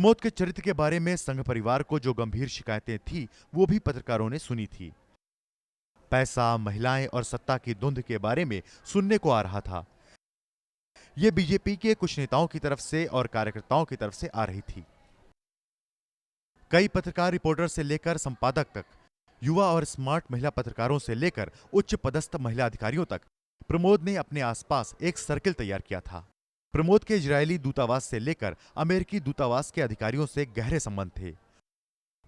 प्रमोद के चरित्र के बारे में संघ परिवार को जो गंभीर शिकायतें थी वो भी पत्रकारों ने सुनी थी। पैसा, महिलाएं और सत्ता की धुंध के बारे में सुनने को आ रहा था। यह बीजेपी के कुछ नेताओं की तरफ से और कार्यकर्ताओं की तरफ से आ रही थी। कई पत्रकार रिपोर्टर से लेकर संपादक तक, युवा और स्मार्ट महिला पत्रकारों से लेकर उच्च पदस्थ महिला अधिकारियों तक प्रमोद ने अपने आसपास एक सर्किल तैयार किया था। प्रमोद के इजरायली दूतावास से लेकर अमेरिकी दूतावास के अधिकारियों से गहरे संबंध थे।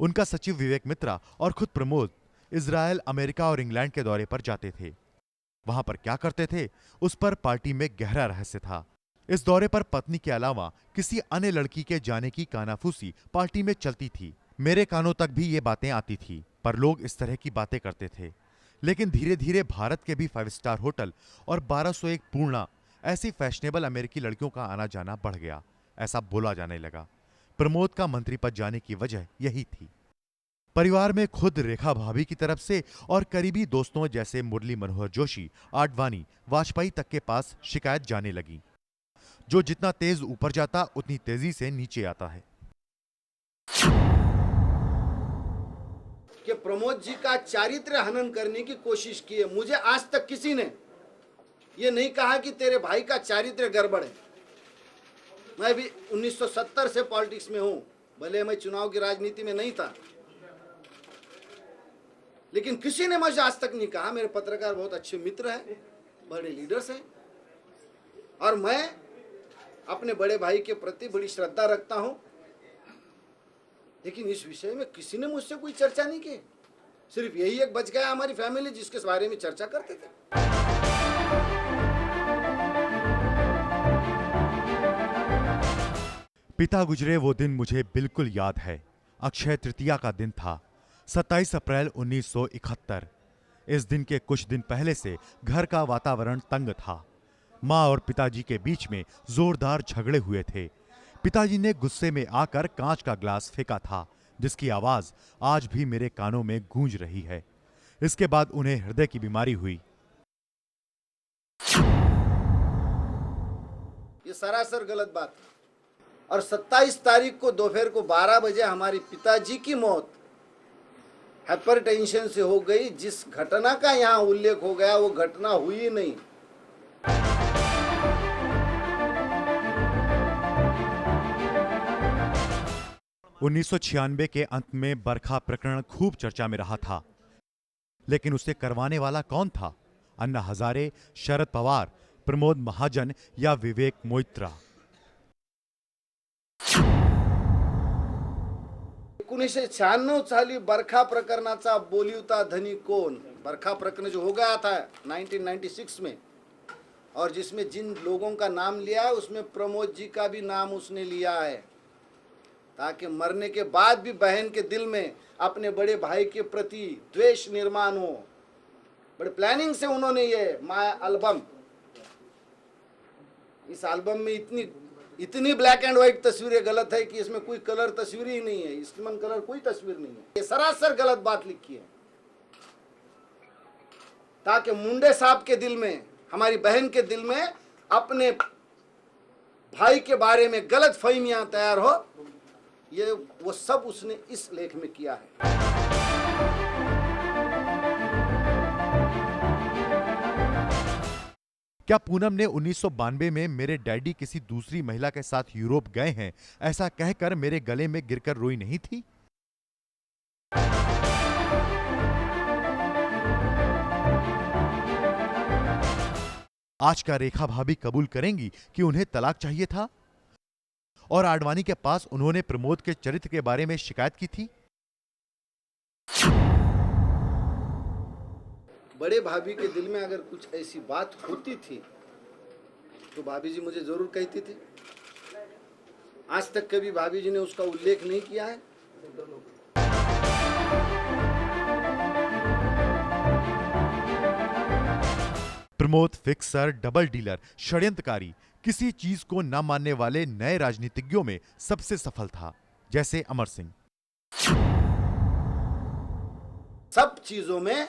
उनका सचिव विवेक मित्रा और खुद प्रमोद इजरायल, अमेरिका और इंग्लैंड के दौरे पर जाते थे। वहां पर क्या करते थे, उस पर पार्टी में गहरा रहस्य था। इस दौरे पर पत्नी के अलावा किसी अन्य लड़की के जाने की कानाफूसी पार्टी में चलती थी। मेरे कानों तक भी ये बातें आती थी, पर लोग इस तरह की बातें करते थे। लेकिन धीरे धीरे भारत के भी 5 स्टार होटल और 1201 पूर्णा ऐसी फैशनेबल अमेरिकी लड़कियों का आना जाना बढ़ गया। ऐसा बोला जाने लगा। प्रमोद का मंत्री पद जाने की वजह यही थी। परिवार में खुद रेखा भाभी की तरफ से और करीबी दोस्तों जैसे मुरली मनोहर जोशी, आडवाणी, वाजपेयी तक के पास शिकायत जाने लगी। जो जितना तेज ऊपर जाता उतनी तेजी से नीचे आता है। कि प्रमोद जी का चारित्र्य हनन करने की कोशिश की है। मुझे आज तक किसी ने यह नहीं कहा कि तेरे भाई का चारित्र्य गड़बड़ है। मैं भी 1970 से पॉलिटिक्स में हूं, भले मैं चुनाव की राजनीति में नहीं था, लेकिन किसी ने मुझे आज तक नहीं कहा। मेरे पत्रकार बहुत अच्छे मित्र हैं, बड़े लीडर्स हैं, और मैं अपने बड़े भाई के प्रति बड़ी श्रद्धा रखता हूं, लेकिन इस विषय में किसी ने मुझसे कोई चर्चा नहीं की। सिर्फ यही एक बच गया हमारी फैमिली जिसके बारे में चर्चा करते थे। पिता गुजरे वो दिन मुझे बिल्कुल याद है। अक्षय तृतीया का दिन था, 27 अप्रैल 1971। इस दिन के कुछ दिन पहले से घर का वातावरण तंग था। मां और पिताजी के बीच में जोरदार झगड़े हुए थे। पिताजी ने गुस्से में आकर कांच का ग्लास फेंका था, जिसकी आवाज आज भी मेरे कानों में गूंज रही है। इसके बाद उन्हें हृदय की बीमारी हुई। ये सरासर गलत बात है। और 27 तारीख को दोपहर को 12 बजे हमारे पिताजी की मौत हाइपरटेंशन से हो गई। जिस घटना का यहाँ उल्लेख हो गया वो घटना हुई ही नहीं। उन्नीस के अंत में बरखा प्रकरण खूब चर्चा में रहा था, लेकिन उसे करवाने वाला कौन था? अन्ना हजारे, शरद पवार, प्रमोद महाजन या विवेक मोइत्रा? 1996 साली बरखा प्रकरणाचा बोलिवता धनी कोण? बरखा प्रकरण जो हो गया था 1996 में, और जिसमें जिन लोगों का नाम लिया है उसमें प्रमोद जी का भी नाम उसने लिया है, ताकि मरने के बाद भी बहन के दिल में अपने बड़े भाई के प्रति द्वेष निर्माण हो। बड़े प्लानिंग से उन्होंने ये माया एल्बम, इस एल्बम में इतनी ब्लैक एंड व्हाइट तस्वीरें गलत है कि इसमें कोई कलर तस्वीर ही नहीं है, इसमें कलर कोई तस्वीर नहीं है। ये सरासर गलत बात लिखी है, ताकि मुंडे साहब के दिल में, हमारी बहन के दिल में अपने भाई के बारे में गलत फहमियां तैयार हो। ये वो सब उसने इस लेख में किया है। क्या पूनम ने 1992 में मेरे डैडी किसी दूसरी महिला के साथ यूरोप गए हैं ऐसा कहकर मेरे गले में गिरकर रोई नहीं थी? आज का रेखा भाभी कबूल करेंगी कि उन्हें तलाक चाहिए था और आडवाणी के पास उन्होंने प्रमोद के चरित्र के बारे में शिकायत की थी? बड़े भाभी के दिल में अगर कुछ ऐसी बात होती थी तो भाभी जी मुझे जरूर कहती थी। आज तक कभी भाभी जी ने उसका उल्लेख नहीं किया है। प्रमोद फिक्सर, डबल डीलर, षड्यंत्रकारी, किसी चीज को न मानने वाले नए राजनीतिज्ञों में सबसे सफल था, जैसे अमर सिंह। सब चीजों में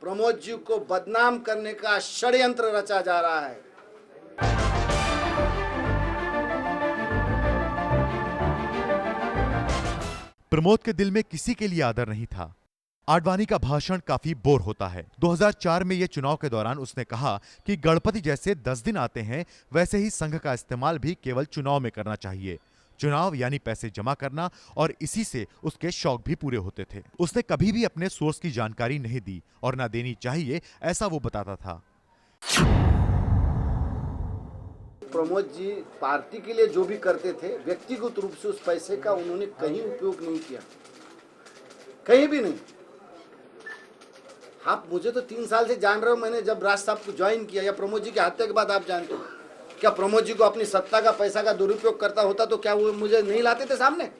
प्रमोद जी को बदनाम करने का षड्यंत्र रचा जा रहा है। प्रमोद के दिल में किसी के लिए आदर नहीं था। आडवाणी का भाषण काफी बोर होता है। 2004 में यह चुनाव के दौरान उसने कहा कि गणपति जैसे 10 दिन आते हैं, वैसे ही संघ का इस्तेमाल भी केवल चुनाव में करना चाहिए। चुनाव यानी पैसे जमा करना, और इसी से उसके शौक भी पूरे होते थे। उसने कभी भी अपने सोर्स की जानकारी नहीं दी और ना देनी चाहिए, ऐसा वो बताता था। प्रमोद जी पार्टी के लिए जो भी करते थे, व्यक्तिगत रूप से उस पैसे का उन्होंने कहीं उपयोग नहीं किया, कहीं भी नहीं। आप मुझे तो 3 साल से जान रहे हो, मैंने जब राज साहब को ज्वाइन किया या प्रमोद जी की हत्या के बाद आप जानते हो, क्या प्रमोद जी को अपनी सत्ता का पैसा का दुरुपयोग करता होता तो क्या वो मुझे नहीं लाते थे सामने?